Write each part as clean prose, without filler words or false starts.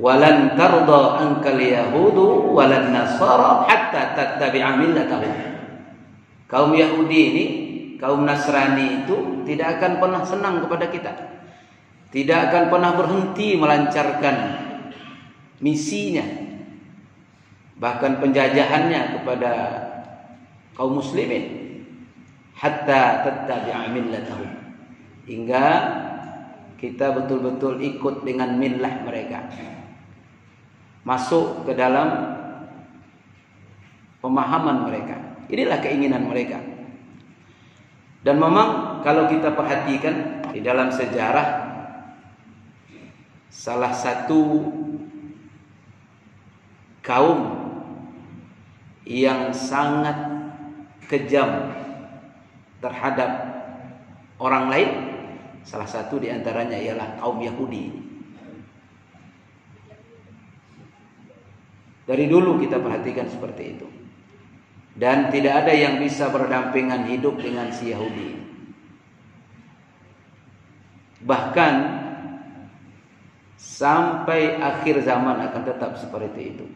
Walan tarda ankal yahudu walan nasara hatta tattabi'a millatahum. Kaum Yahudi ini, kaum Nasrani itu tidak akan pernah senang kepada kita. Tidak akan pernah berhenti melancarkan misinya, bahkan penjajahannya kepada kaum muslimin, hatta tattabi'a millatahum, hingga kita betul-betul ikut dengan millah mereka, masuk ke dalam pemahaman mereka. Inilah keinginan mereka. Dan memang kalau kita perhatikan di dalam sejarah, salah satu kaum yang sangat kejam terhadap orang lain, salah satu di antaranya ialah kaum Yahudi. Dari dulu kita perhatikan seperti itu. Dan tidak ada yang bisa berdampingan hidup dengan si Yahudi. Bahkan sampai akhir zaman akan tetap seperti itu.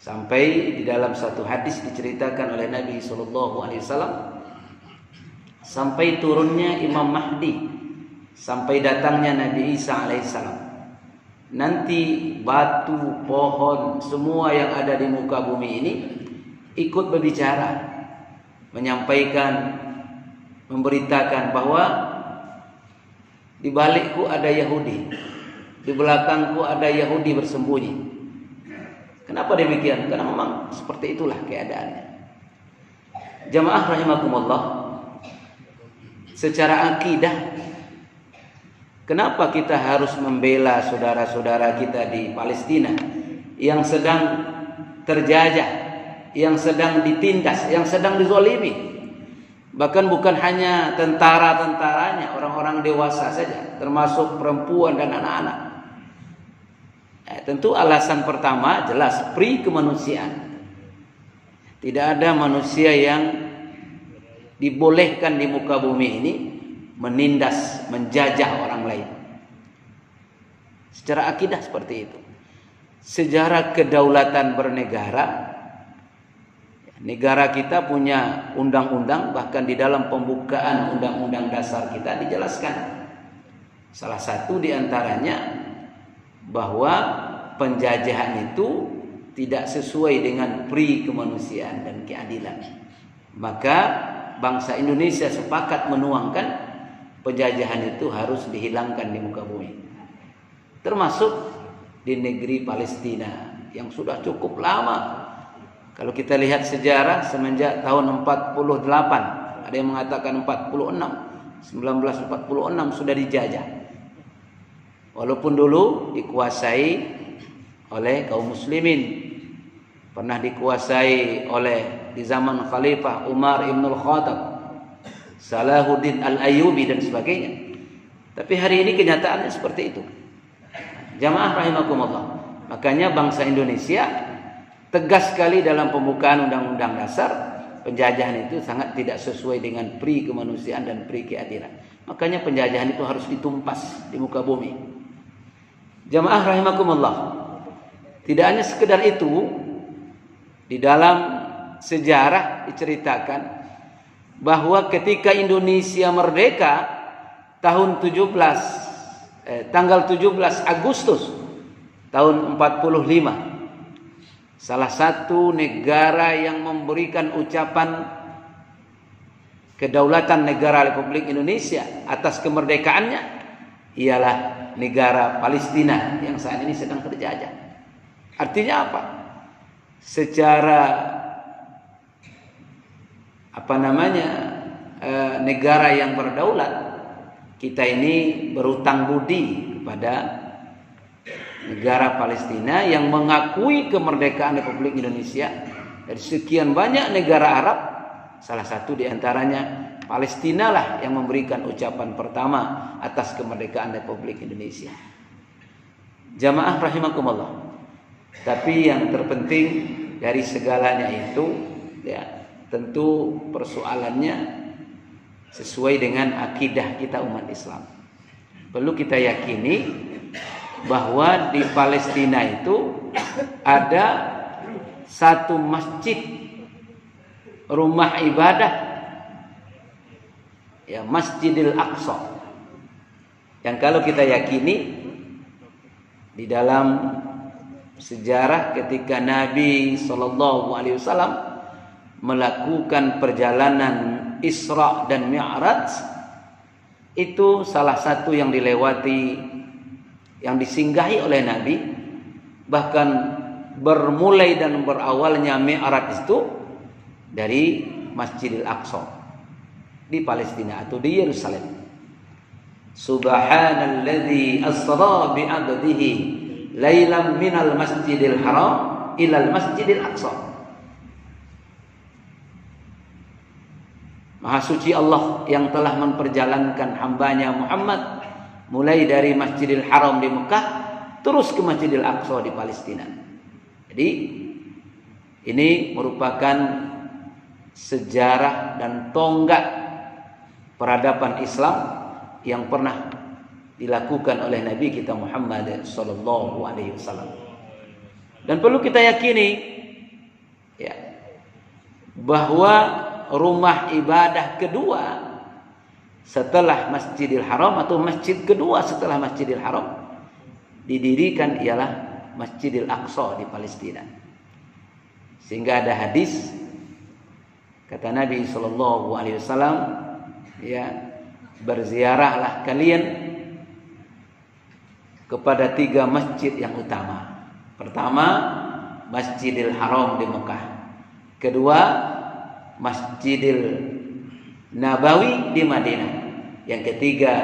Sampai di dalam satu hadis diceritakan oleh Nabi SAW, sampai turunnya Imam Mahdi, sampai datangnya Nabi Isa alaihissalam. Nanti batu, pohon, semua yang ada di muka bumi ini ikut berbicara, menyampaikan, memberitakan bahwa di balikku ada Yahudi, di belakangku ada Yahudi bersembunyi. Kenapa demikian? Karena memang seperti itulah keadaannya. Jamaah rahimakumullah, secara akidah, kenapa kita harus membela saudara-saudara kita di Palestina yang sedang terjajah, yang sedang ditindas, yang sedang dizalimi? Bahkan bukan hanya tentara-tentaranya, orang-orang dewasa saja, termasuk perempuan dan anak-anak. Tentu alasan pertama jelas pri kemanusiaan. Tidak ada manusia yang dibolehkan di muka bumi ini menindas, menjajah orang lain. Secara akidah seperti itu. Sejarah kedaulatan bernegara, negara kita punya undang-undang, bahkan di dalam pembukaan undang-undang dasar kita dijelaskan. Salah satu di antaranya bahwa penjajahan itu tidak sesuai dengan pri kemanusiaan dan keadilan. Maka bangsa Indonesia sepakat menuangkan penjajahan itu harus dihilangkan di muka bumi. Termasuk di negeri Palestina yang sudah cukup lama. Kalau kita lihat sejarah semenjak tahun 48, ada yang mengatakan 46, 1946 sudah dijajah. Walaupun dulu dikuasai oleh kaum muslimin, pernah dikuasai oleh di zaman Khalifah Umar ibn al-Khattab, Salahuddin al-Ayyubi dan sebagainya. Tapi hari ini kenyataannya seperti itu. Jamaah rahimakumullah. Makanya bangsa Indonesia tegas sekali dalam pembukaan undang-undang dasar, penjajahan itu sangat tidak sesuai dengan pri kemanusiaan dan pri keadilan. Makanya penjajahan itu harus ditumpas di muka bumi. Jamaah rahimakumullah. Tidak hanya sekedar itu, di dalam sejarah diceritakan bahwa ketika Indonesia merdeka tahun tanggal 17 Agustus tahun 45, salah satu negara yang memberikan ucapan kedaulatan negara Republik Indonesia atas kemerdekaannya ialah negara Palestina yang saat ini sedang terjajah. Artinya apa? Secara negara yang berdaulat, kita ini berutang budi kepada negara Palestina yang mengakui kemerdekaan Republik Indonesia dari sekian banyak negara Arab. Salah satu di antaranya Palestina lah yang memberikan ucapan pertama atas kemerdekaan Republik Indonesia. Jamaah rahimakumullah. Tapi yang terpenting dari segalanya itu, ya, tentu persoalannya sesuai dengan akidah kita umat Islam. Perlu kita yakini bahwa di Palestina itu ada satu masjid, rumah ibadah, ya, Masjidil Aqsa, yang kalau kita yakini di dalam sejarah ketika Nabi SAW melakukan perjalanan Isra dan Mi'raj, itu salah satu yang dilewati, yang disinggahi oleh Nabi. Bahkan bermulai dan berawalnya Mi'raj itu dari Masjidil Aqsa di Palestina atau di Yerusalem. Subhanalladzi asra bi 'abdihi lailan minal masjidil haram ilal masjidil aqsa. Maha suci Allah yang telah memperjalankan hambanya Muhammad mulai dari Masjidil Haram di Mekah terus ke Masjidil Aqsa di Palestina. Jadi ini merupakan sejarah dan tonggak peradaban Islam yang pernah dilakukan oleh Nabi kita Muhammad sallallahu alaihi wasallam. Dan perlu kita yakini, ya, bahwa rumah ibadah kedua setelah Masjidil Haram atau masjid kedua setelah Masjidil Haram didirikan ialah Masjidil Aqsa di Palestina. Sehingga ada hadis kata Nabi sallallahu alaihi wasallam, ya, berziarahlah kalian kepada 3 masjid yang utama. Pertama, Masjidil Haram di Mekah. Kedua, Masjidil Nabawi di Madinah. Yang ketiga,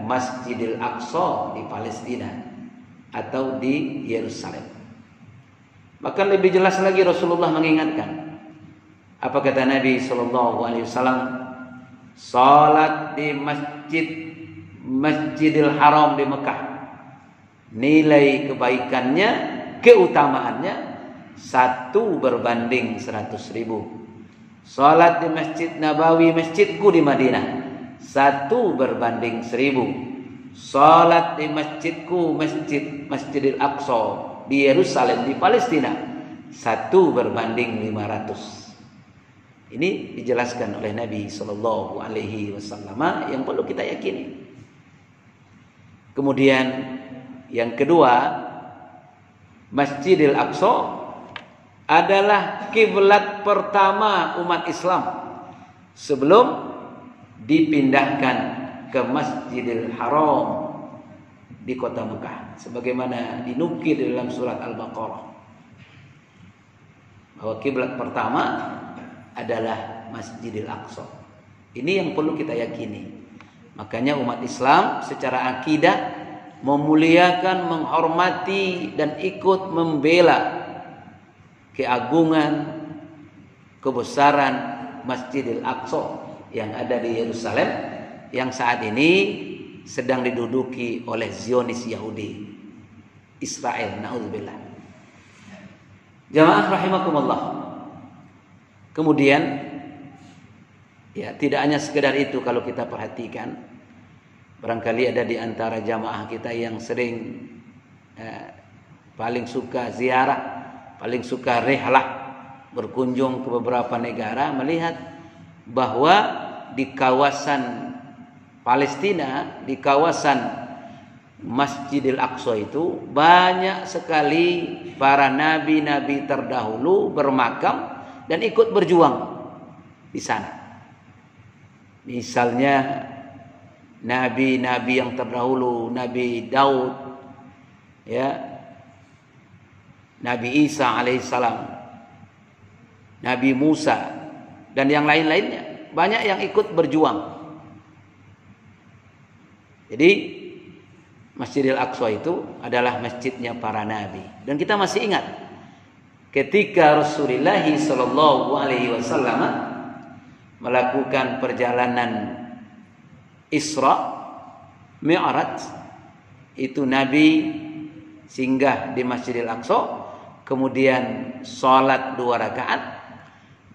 Masjidil Aqsa di Palestina atau di Yerusalem. Bahkan lebih jelas lagi Rasulullah mengingatkan. Apa kata Nabi sallallahu alaihi wasallam? Salat di Masjidil Haram di Mekah, nilai kebaikannya, keutamaannya 1 berbanding 100.000. Salat di Masjid Nabawi, masjidku di Madinah, 1 berbanding 1000. Salat di masjidku, Masjidil Aqsa di Yerusalem di Palestina, 1 berbanding 500. Ini dijelaskan oleh Nabi sallallahu alaihi wasallam yang perlu kita yakini. Kemudian yang kedua, Masjidil Aqsa adalah kiblat pertama umat Islam sebelum dipindahkan ke Masjidil Haram di kota Mekah, sebagaimana dinukil dalam surat Al-Baqarah bahwa kiblat pertama adalah Masjidil Aqsa. Ini yang perlu kita yakini. Makanya umat Islam secara akidah memuliakan, menghormati dan ikut membela keagungan, kebesaran Masjidil Aqsa yang ada di Yerusalem, yang saat ini sedang diduduki oleh Zionis Yahudi Israel. Na'udzubillah. Jamaah rahimakumullah. Kemudian, ya, tidak hanya sekedar itu. Kalau kita perhatikan, barangkali ada di antara jamaah kita yang sering paling suka ziarah, paling suka rihlah, berkunjung ke beberapa negara, melihat bahwa di kawasan Palestina, di kawasan Masjidil Aqsa itu banyak sekali para nabi-nabi terdahulu bermakam dan ikut berjuang di sana. Misalnya nabi-nabi yang terdahulu, Nabi Daud, ya, Nabi Isa alaihissalam, Nabi Musa, dan yang lain-lainnya, banyak yang ikut berjuang. Jadi Masjidil Aqsa itu adalah masjidnya para nabi. Dan kita masih ingat ketika Rasulullah sallallahu alaihi wasallam melakukan perjalanan Isra Mi'raj, itu Nabi singgah di Masjidil Aqsa, kemudian salat 2 rakaat,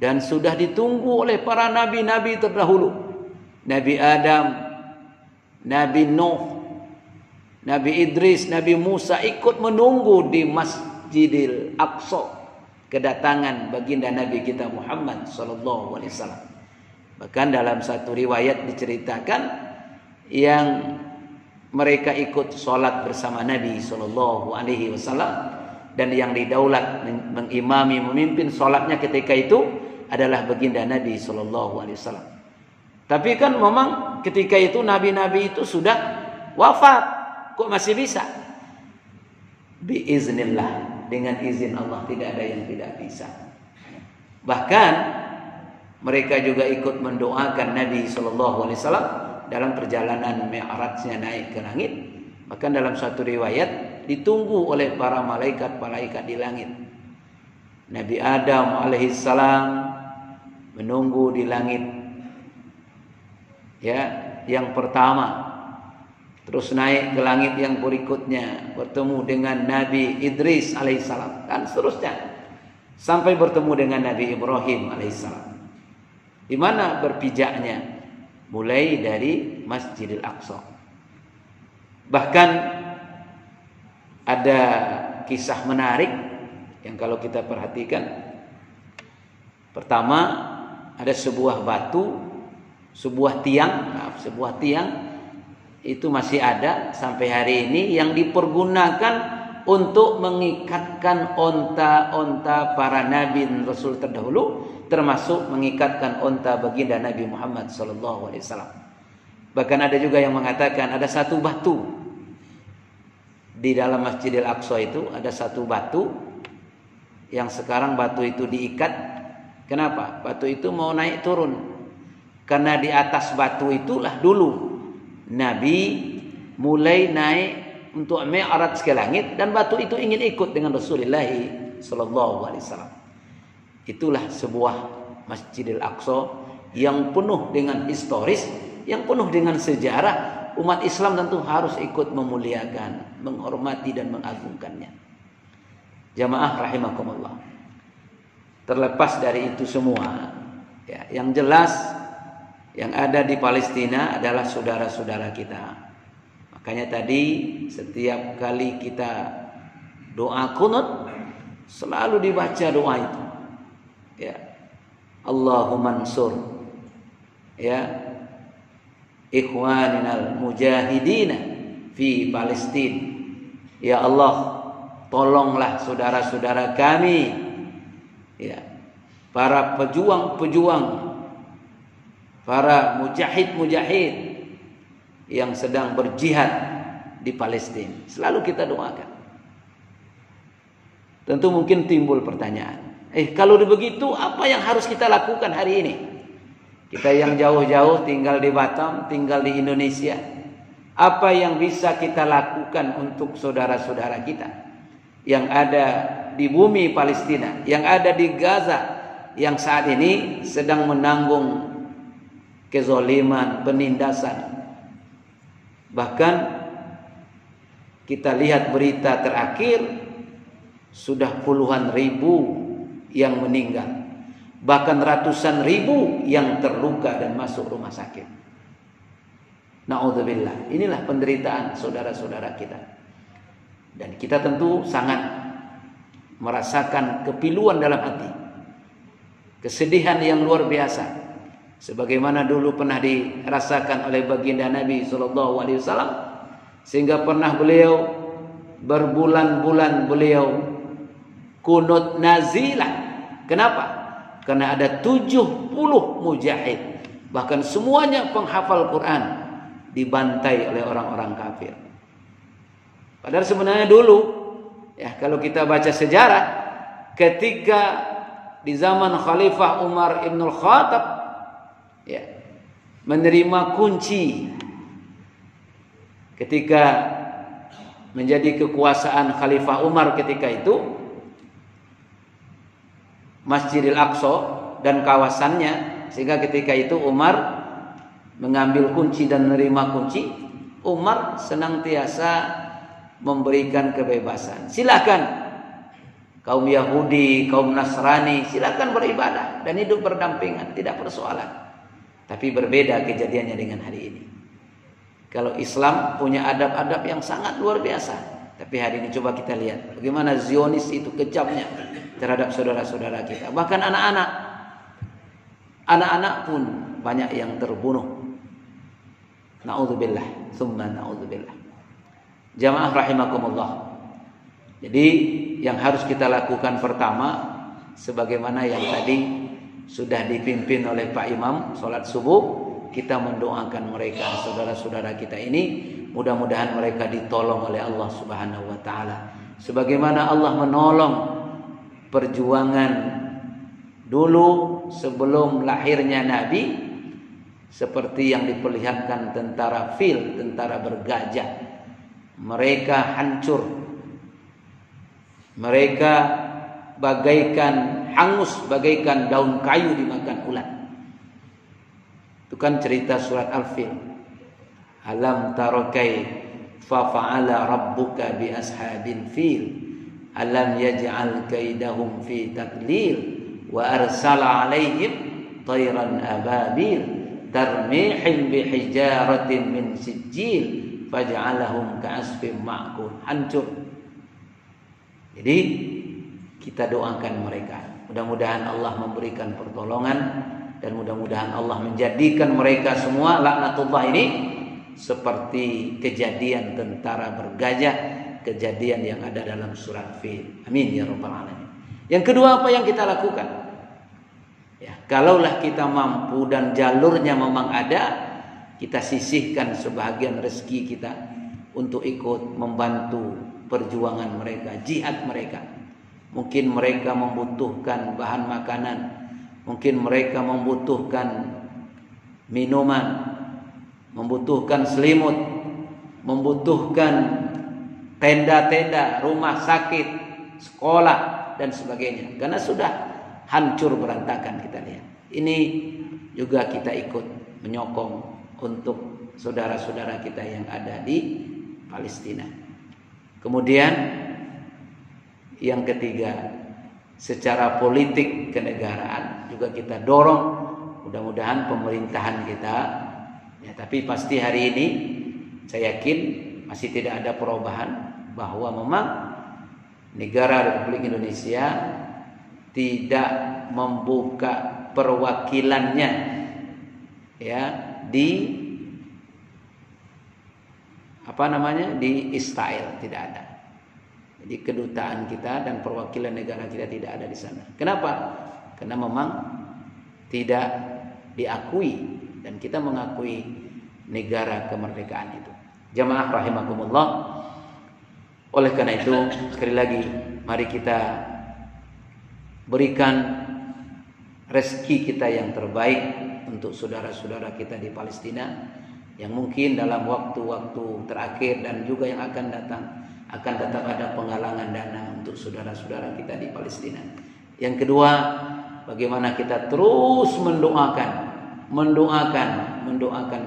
dan sudah ditunggu oleh para nabi-nabi terdahulu, Nabi Adam, Nabi Nuh, Nabi Idris, Nabi Musa ikut menunggu di Masjidil Aqsa kedatangan baginda Nabi kita Muhammad sallallahu alaihi wasallam. Bahkan dalam satu riwayat diceritakan yang mereka ikut sholat bersama Nabi sallallahu alaihi wasallam, dan yang didaulat mengimami memimpin sholatnya ketika itu adalah baginda Nabi sallallahu alaihi wasallam. Tapi kan memang ketika itu nabi-nabi itu sudah wafat. Kok masih bisa? Biiznillah, dengan izin Allah, tidak ada yang tidak bisa. Bahkan mereka juga ikut mendoakan Nabi sallallahu alaihi wasallam dalam perjalanan Mi'rajnya naik ke langit. Bahkan dalam satu riwayat ditunggu oleh para malaikat di langit. Nabi Adam alaihissalam menunggu di langit, ya, yang pertama. Terus naik ke langit yang berikutnya, bertemu dengan Nabi Idris alaihissalam, dan seterusnya sampai bertemu dengan Nabi Ibrahim alaihissalam. Di mana berpijaknya? Mulai dari Masjidil Aqsa. Bahkan ada kisah menarik yang kalau kita perhatikan. Pertama, ada sebuah batu, sebuah tiang itu masih ada sampai hari ini, yang dipergunakan untuk mengikatkan onta-onta para nabi dan rasul terdahulu, termasuk mengikatkan onta baginda Nabi Muhammad sallallahu alaihi wasallam. Bahkan ada juga yang mengatakan ada satu batu di dalam Masjidil Aqsa, itu ada satu batu yang sekarang batu itu diikat. Kenapa? Batu itu mau naik turun, karena di atas batu itulah dulu Nabi mulai naik untuk Mi'raj ke langit, dan batu itu ingin ikut dengan Rasulullah sallallahu alaihi wasallam. Itulah sebuah Masjidil Aqsa yang penuh dengan historis, yang penuh dengan sejarah. Umat Islam tentu harus ikut memuliakan, menghormati dan mengagungkannya. Jamaah rahimakumullah. Terlepas dari itu semua, ya, yang jelas yang ada di Palestina adalah saudara-saudara kita. Makanya tadi setiap kali kita doa qunut selalu dibaca doa itu. Ya. Allahumma ansur, ya, ikhwaninal mujahidina fi Palestina. Ya Allah, tolonglah saudara-saudara kami, ya, para pejuang-pejuang, para mujahid-mujahid yang sedang berjihad di Palestina. Selalu kita doakan. Tentu mungkin timbul pertanyaan, kalau begitu apa yang harus kita lakukan hari ini? Kita yang jauh-jauh tinggal di Batam, tinggal di Indonesia, apa yang bisa kita lakukan untuk saudara-saudara kita yang ada di bumi Palestina, yang ada di Gaza, yang saat ini sedang menanggung kezaliman, penindasan. Bahkan kita lihat berita terakhir, sudah puluhan ribu yang meninggal, bahkan ratusan ribu yang terluka dan masuk rumah sakit. Na'udzubillah. Inilah penderitaan saudara-saudara kita. Dan kita tentu sangat merasakan kepiluan dalam hati, kesedihan yang luar biasa, sebagaimana dulu pernah dirasakan oleh baginda Nabi sallallahu alaihi wasallam, sehingga pernah beliau berbulan-bulan beliau kunut nazilah. Kenapa? Karena ada 70 mujahid, bahkan semuanya penghafal Quran, dibantai oleh orang-orang kafir. Padahal sebenarnya dulu, ya, kalau kita baca sejarah, ketika di zaman Khalifah Umar Ibn Khattab, ya, menerima kunci ketika menjadi kekuasaan Khalifah Umar ketika itu, Masjidil Aqsa dan kawasannya, sehingga ketika itu Umar mengambil kunci dan menerima kunci. Umar senantiasa memberikan kebebasan. Silakan kaum Yahudi, kaum Nasrani, silakan beribadah dan hidup berdampingan, tidak persoalan. Tapi berbeda kejadiannya dengan hari ini. Kalau Islam punya adab-adab yang sangat luar biasa. Tapi hari ini coba kita lihat bagaimana Zionis itu kejamnya terhadap saudara-saudara kita. Bahkan anak-anak. Anak-anak pun banyak yang terbunuh. Na'udzubillah, tsumma na'udzubillah. Jamaah rahimakumullah. Jadi yang harus kita lakukan pertama, sebagaimana yang tadi sudah dipimpin oleh Pak Imam sholat subuh, kita mendoakan mereka, saudara-saudara kita ini, mudah-mudahan mereka ditolong oleh Allah Subhanahu wa taala. Sebagaimana Allah menolong perjuangan dulu sebelum lahirnya Nabi, seperti yang diperlihatkan tentara fil, tentara bergajah. Mereka hancur. Mereka bagaikan hangus, bagaikan daun kayu dimakan ulat. Itu kan cerita surat Al-Fil. Alam tara kaifa fa'ala rabbuka bi ashabil fil. Alam yaj'al kaidahum fi tadlil wa arsala 'alaihim tayran ababil tarmihim bi hijaratin min sijil faj'alahum ka'asfin ma'kul. Hancur. Jadi kita doakan mereka. Mudah-mudahan Allah memberikan pertolongan dan mudah-mudahan Allah menjadikan mereka semua laknatullah ini seperti kejadian tentara bergajah, kejadian yang ada dalam surat Fil. Amin ya rabbal alamin. Yang kedua, apa yang kita lakukan? Ya, kalaulah kita mampu dan jalurnya memang ada, kita sisihkan sebahagian rezeki kita untuk ikut membantu perjuangan mereka, jihad mereka. Mungkin mereka membutuhkan bahan makanan, mungkin mereka membutuhkan minuman, membutuhkan selimut, membutuhkan tenda-tenda, rumah sakit, sekolah dan sebagainya. Karena sudah hancur berantakan, kita lihat. Ini juga kita ikut menyokong untuk saudara-saudara kita yang ada di Palestina. Kemudian yang ketiga, secara politik kenegaraan juga kita dorong, mudah-mudahan pemerintahan kita, ya, tapi pasti hari ini saya yakin masih tidak ada perubahan, bahwa memang negara Republik Indonesia tidak membuka perwakilannya ya di di Israel, tidak ada. Jadi kedutaan kita dan perwakilan negara kita tidak ada di sana. Kenapa? Karena memang tidak diakui dan kita mengakui negara kemerdekaan itu. Jamaah rahimakumullah. Oleh karena itu, sekali lagi mari kita berikan rezeki kita yang terbaik untuk saudara-saudara kita di Palestina yang mungkin dalam waktu-waktu terakhir dan juga yang akan datang akan tetap ada penggalangan dana untuk saudara-saudara kita di Palestina. Yang kedua, bagaimana kita terus mendoakan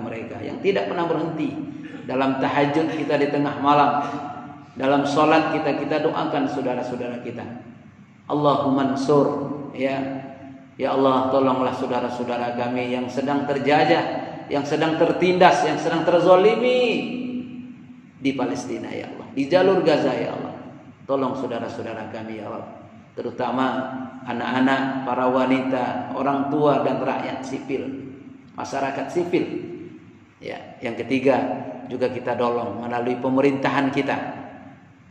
mereka yang tidak pernah berhenti. Dalam tahajud kita di tengah malam, dalam sholat kita doakan saudara-saudara kita. Allahumma ansur, ya Allah, tolonglah saudara-saudara kami yang sedang terjajah, yang sedang tertindas, yang sedang terzolimi di Palestina, ya Allah, di jalur Gaza, ya Allah. Tolong saudara-saudara kami, ya Allah, terutama anak-anak, para wanita, orang tua dan rakyat sipil, masyarakat sipil. Ya, yang ketiga juga kita dorong melalui pemerintahan kita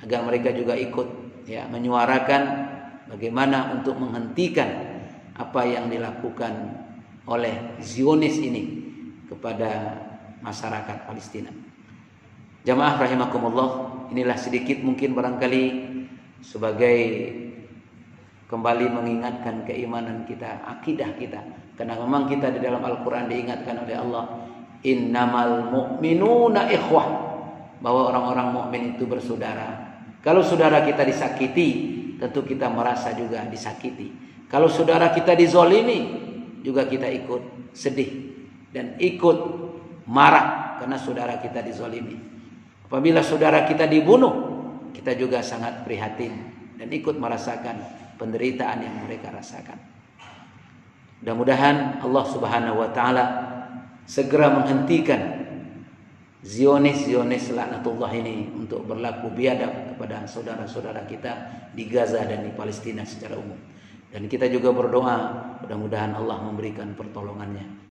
agar mereka juga ikut ya menyuarakan bagaimana untuk menghentikan apa yang dilakukan oleh Zionis ini kepada masyarakat Palestina. Jamaah rahimakumullah, inilah sedikit mungkin barangkali sebagai kembali mengingatkan keimanan kita, akidah kita. Karena memang kita di dalam Al-Quran diingatkan oleh Allah, innamal mu'minuna ikhwah, bahwa orang-orang mukmin itu bersaudara. Kalau saudara kita disakiti, tentu kita merasa juga disakiti. Kalau saudara kita dizolimi, juga kita ikut sedih dan ikut marah karena saudara kita dizolimi. Apabila saudara kita dibunuh, kita juga sangat prihatin dan ikut merasakan penderitaan yang mereka rasakan. Mudah-mudahan Allah Subhanahu wa taala segera menghentikan Zionis laknatullah ini untuk berlaku biadab kepada saudara-saudara kita di Gaza dan di Palestina secara umum. Dan kita juga berdoa mudah-mudahan Allah memberikan pertolongannya.